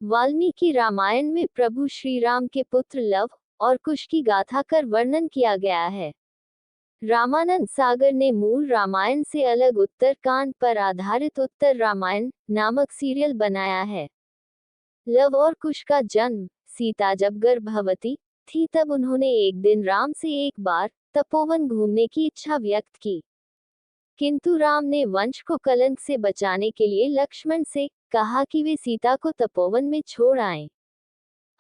वाल्मीकि रामायण में प्रभु श्री राम के पुत्र लव और कुश की गाथा कर वर्णन किया गया है। रामानंद सागर ने मूल रामायण से अलग उत्तरकांड पर आधारित उत्तर रामायण नामक सीरियल बनाया है। लव और कुश का जन्म। सीता जब गर्भवती थी तब उन्होंने एक दिन राम से एक बार तपोवन घूमने की इच्छा व्यक्त की, किंतु राम ने वंश को कलंक से बचाने के लिए लक्ष्मण से कहा कि वे सीता को तपोवन में छोड़ आएं।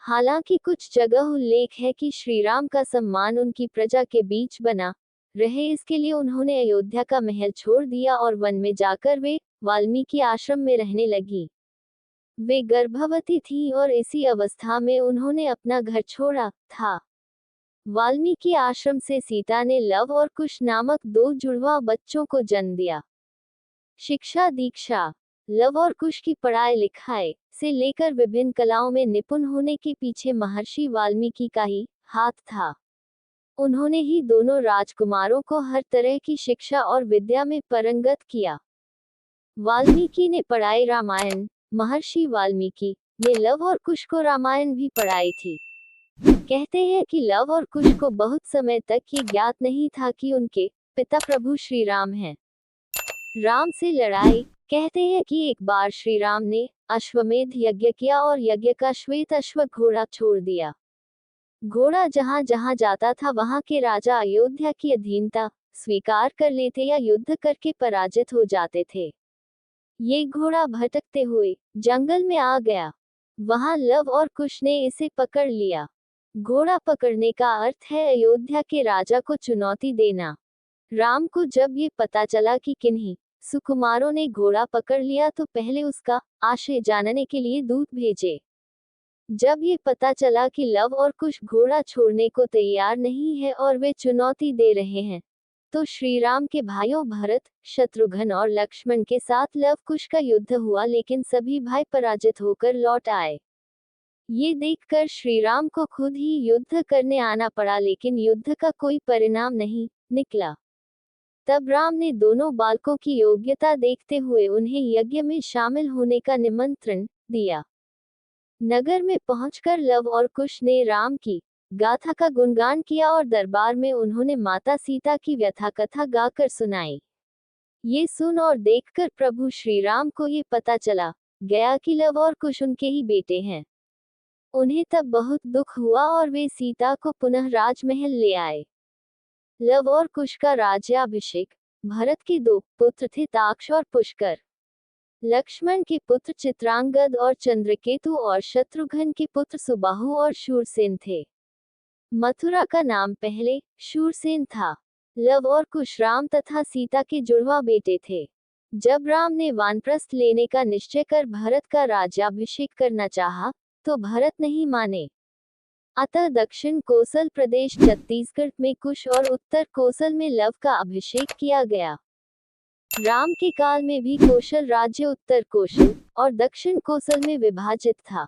हालांकि कुछ जगह उल्लेख है कि श्री राम का सम्मान उनकी प्रजा के बीच बना रहे, इसके लिए उन्होंने अयोध्या का महल छोड़ दिया और वन में जाकर वे वाल्मीकि आश्रम में रहने लगी। वे गर्भवती थीं और इसी अवस्था में उन्होंने अपना घर छोड़ा था। वाल्मीकि आश्रम से सीता ने लव और कुश नामक दो जुड़वा बच्चों को जन्म दिया। शिक्षा दीक्षा। लव और कुश की पढ़ाई लिखाई से लेकर विभिन्न कलाओं में निपुण होने के पीछे महर्षि वाल्मीकि का ही हाथ था। उन्होंने ही दोनों राजकुमारों को हर तरह की शिक्षा और विद्या में पारंगत किया। वाल्मीकि ने पढ़ाई रामायण। महर्षि वाल्मीकि ने लव और कुश को रामायण भी पढ़ाई थी। कहते हैं कि लव और कुश को बहुत समय तक ये ज्ञात नहीं था कि उनके पिता प्रभु श्री राम हैं। राम से लड़ाई। कहते हैं कि एक बार श्री राम ने अश्वमेध यज्ञ किया और यज्ञ का श्वेत अश्व घोड़ा छोड़ दिया। घोड़ा जहां जहां जाता था वहां के राजा अयोध्या की अधीनता स्वीकार कर लेते या युद्ध करके पराजित हो जाते थे। ये घोड़ा भटकते हुए जंगल में आ गया। वहां लव और कुश ने इसे पकड़ लिया। घोड़ा पकड़ने का अर्थ है अयोध्या के राजा को चुनौती देना। राम को जब ये पता चला कि किन्हीं सुकुमारों ने घोड़ा पकड़ लिया तो पहले उसका आशय जानने के लिए दूत भेजे। जब ये पता चला कि लव और कुश घोड़ा छोड़ने को तैयार नहीं है और वे चुनौती दे रहे हैं, तो श्री राम के भाइयों भरत, शत्रुघ्न और लक्ष्मण के साथ लव कुश का युद्ध हुआ, लेकिन सभी भाई पराजित होकर लौट आए। ये देखकर श्री राम को खुद ही युद्ध करने आना पड़ा, लेकिन युद्ध का कोई परिणाम नहीं निकला। तब राम ने दोनों बालकों की योग्यता देखते हुए उन्हें यज्ञ में शामिल होने का निमंत्रण दिया। नगर में पहुंचकर लव और कुश ने राम की गाथा का गुणगान किया और दरबार में उन्होंने माता सीता की व्यथा कथा गाकर सुनाई। ये सुन और देखकर प्रभु श्री राम को ये पता चला गया कि लव और कुश उनके ही बेटे हैं। उन्हें तब बहुत दुख हुआ और वे सीता को पुनः राजमहल ले आए। लव और कुश का राज्याभिषेक। भरत के दो पुत्र थे, ताक्ष और पुष्कर। लक्ष्मण के पुत्र चित्रांगद और चंद्रकेतु और शत्रुघ्न के पुत्र सुबाहु और शूरसेन थे। मथुरा का नाम पहले शूरसेन था। लव और कुश राम तथा सीता के जुड़वा बेटे थे। जब राम ने वानप्रस्थ लेने का निश्चय कर भरत का राज्याभिषेक करना चाहा, तो भरत नहीं माने। अतः दक्षिण कोसल प्रदेश छत्तीसगढ़ में कुश और उत्तर कोसल में लव का अभिषेक किया गया। राम के काल में भी कौशल राज्य उत्तर कोशल और दक्षिण कोसल में विभाजित था।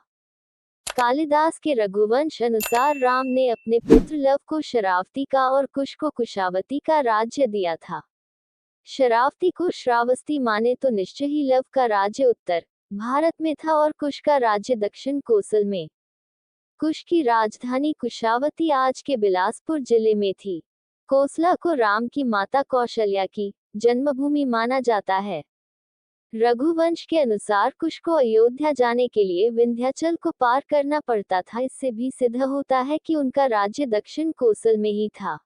कालिदास के रघुवंश अनुसार राम ने अपने पुत्र लव को शरावती का और कुश को कुशावती का राज्य दिया था। शरावती को श्रावस्ती माने तो निश्चय ही लव का राज्य उत्तर भारत में था और कुश का राज्य दक्षिण कोसल में। कुश की राजधानी कुशावती आज के बिलासपुर जिले में थी। कोसला को राम की माता कौशल्या की जन्मभूमि माना जाता है। रघुवंश के अनुसार कुश को अयोध्या जाने के लिए विंध्याचल को पार करना पड़ता था। इससे भी सिद्ध होता है कि उनका राज्य दक्षिण कोसल में ही था।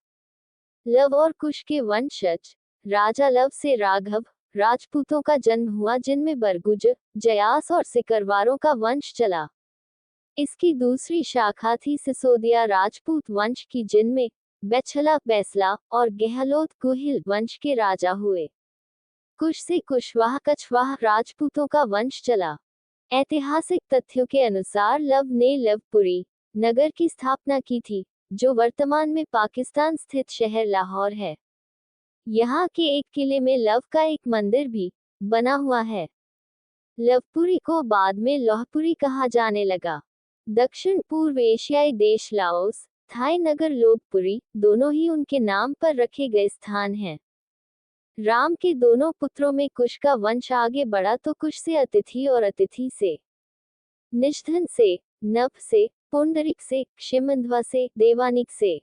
लव और कुश के वंशज। राजा लव से राघव राजपूतों का जन्म हुआ, जिनमें बरगुज, जयास और सिकरवारों का वंश चला। इसकी दूसरी शाखा थी सिसोदिया राजपूत वंश की, जिनमें बेछला, बैसला और गहलोत गुहिल वंश के राजा हुए। कुश से कुशवाहा कछवाहा राजपूतों का वंश चला। ऐतिहासिक तथ्यों के अनुसार लव ने लवपुरी नगर की स्थापना की थी, जो वर्तमान में पाकिस्तान स्थित शहर लाहौर है। यहाँ के एक किले में लव का एक मंदिर भी बना हुआ है। लवपुरी को बाद में लौहपुरी कहा जाने लगा। दक्षिण पूर्व एशियाई देश लाओस, थाई नगर लोकपुरी दोनों ही उनके नाम पर रखे गए स्थान हैं। राम के दोनों पुत्रों में कुश का वंश आगे बढ़ा तो कुश से अतिथि और अतिथि से निषधन से, नभ से, पुंडरिक से, क्षिमंध्वा से, देवानिक से,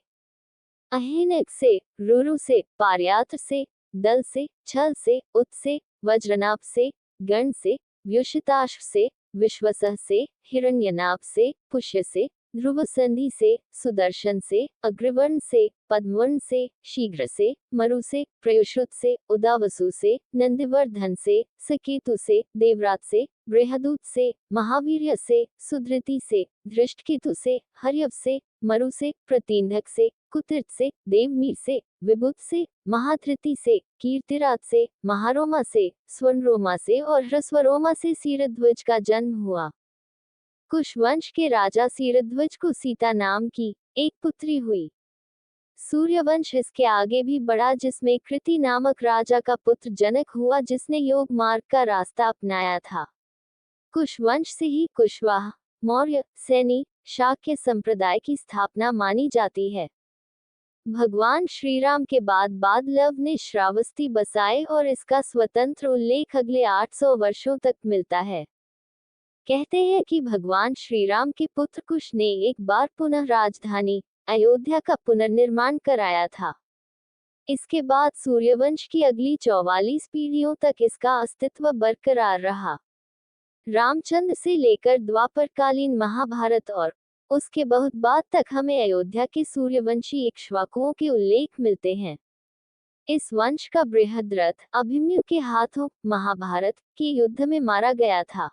अहेनक से, रुरु से, पार्यात्र से, दल से, छल से, उत से, वज्रनाभ से, गण से, व्युषिताश्व से, विश्वसह से, हिरण्यनाभ से, पुष्य से, ध्रुव संधि से, सुदर्शन से, अग्रवर्ण से, पद्मवर्ण से, शीघ्र से, मरु से, प्रयुश्रुत से, उदावसु से, नंदिवर्धन से, सकेतु से, देवरात से, बृहदूत से, महावीर्य से, सुधृति से, धृष्टकेतु से, हर्यव से, मरु से, प्रतींधक से, कुतिर्थ से, देवमीर से, विभुत से, महाधृति से, कीर्तिराज से, महारोमा से, स्वर्णरोमा से और ह्रस्वरोमा से सीरध्वज का जन्म हुआ। कुश वंश के राजा सीरध्वज को सीता नाम की एक पुत्री हुई। सूर्यवंश इसके आगे भी बढ़ा, जिसमें कृति नामक राजा का पुत्र जनक हुआ, जिसने योग मार्ग का रास्ता अपनाया था। कुश वंश से ही कुशवाहा, मौर्य, सैनी, शाक्य संप्रदाय की स्थापना मानी जाती है। भगवान श्रीराम के बाद लव ने श्रावस्ती बसाए और इसका स्वतंत्र उल्लेख अगले 800 वर्षों तक मिलता है। कहते हैं कि भगवान श्रीराम के पुत्र कुश ने एक बार पुनः राजधानी अयोध्या का पुनर्निर्माण कराया था। इसके बाद सूर्यवंश की अगली 44 पीढ़ियों तक इसका अस्तित्व बरकरार रहा। रामचंद्र से लेकर द्वापरकालीन महाभारत और उसके बहुत बाद तक हमें अयोध्या के सूर्यवंशी इक्ष्वाकुओं के उल्लेख मिलते हैं। इस वंश का बृहद रथ अभिमन्यु के हाथों महाभारत के युद्ध में मारा गया था।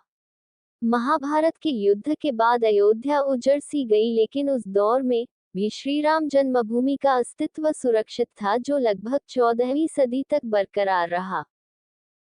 महाभारत के युद्ध के बाद अयोध्या उजड़ सी गई, लेकिन उस दौर में भी श्रीराम जन्मभूमि का अस्तित्व सुरक्षित था, जो लगभग 14वीं सदी तक बरकरार रहा।